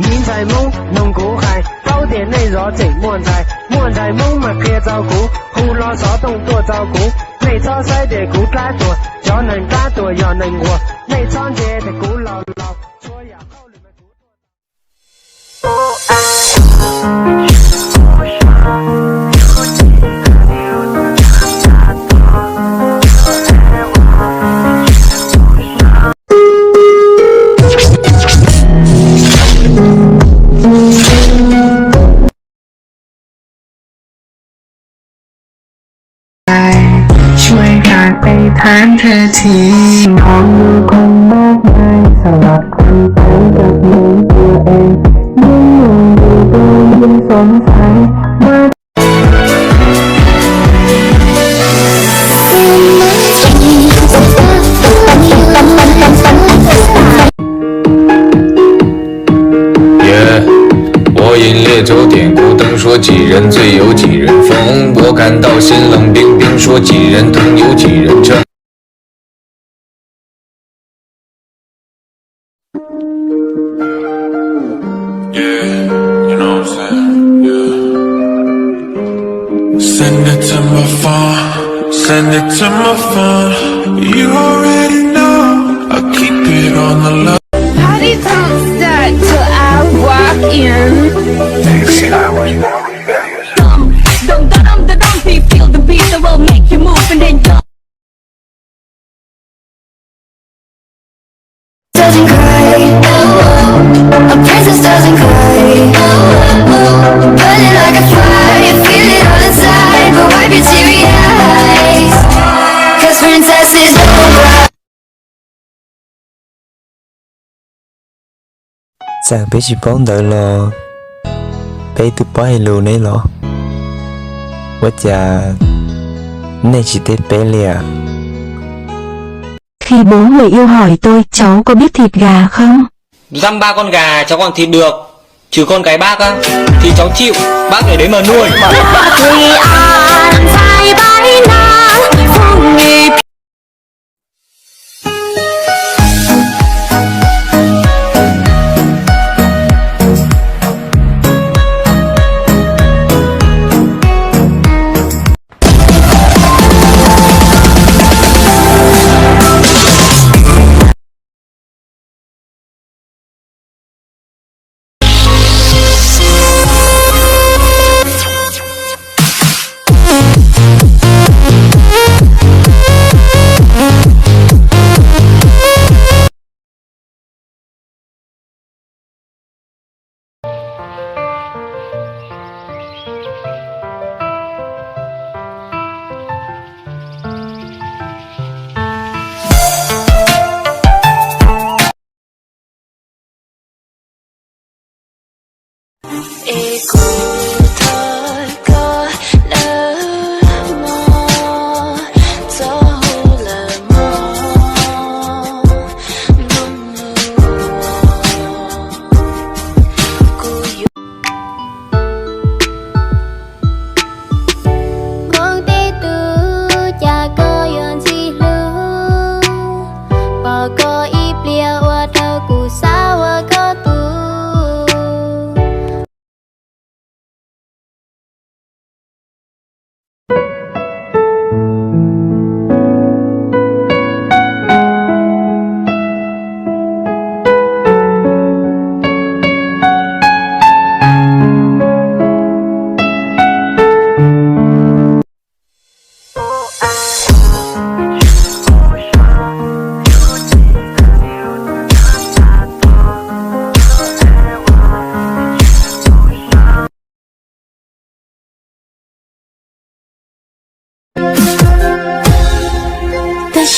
nhìn在夢弄古係，包點你攞直滿在，滿在夢咪嘅照顧，胡囉嗦動多照顧，你錯細的古加多，要能加多要能過，你創建的古老老，所有後裏面古多。ช่วยหาไปถามเธอทีมองดูคงมากมายสลับคนไปกับเหมือนตัวเองยิ่งมองดูก็ยิ่งสงสัยว่า我饮烈酒点古灯说几人醉有几人疯，我感到心冷冰冰说几人疼有几人争。Send it to my phone, send it to my phone. You already know, I'll keep it on the low. Party don't start till I walk in. Feel the beat that will make you move and then go. Doesn't cry, a princess doesn't cry. Burning like a fire, feel it all inside, but wipe your teary eyes, 'cause princesses don't cry. 在被去帮到了，被tu bỏ hello này lo. 我家này chỉ Tết bé lìa. Khi bố người yêu hỏi tôi cháu có biết thịt gà không? Dăm ba con gà cháu còn thịt được, trừ con cái bác á thì cháu chịu, bác để đấy mà nuôi.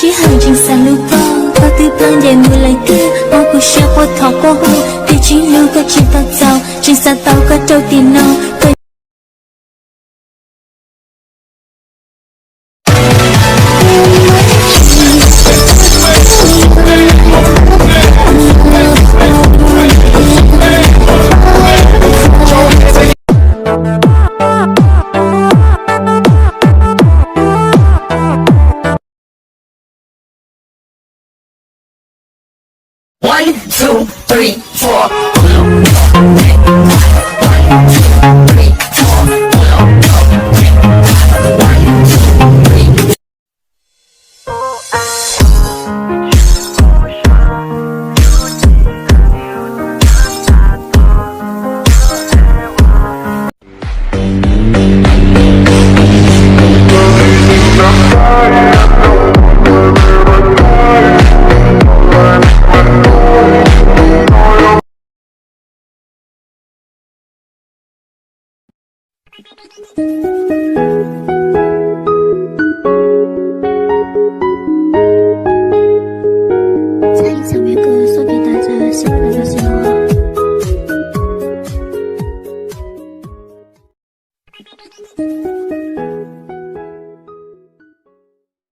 Chỉ hành trình xa lưu vong bao tư plan để mùi lời kia bao cuộc share qua thọ qua hồ để chỉ lưu có chim tao giàu trên xa tao có trâu tiền nào. One, two, three, four.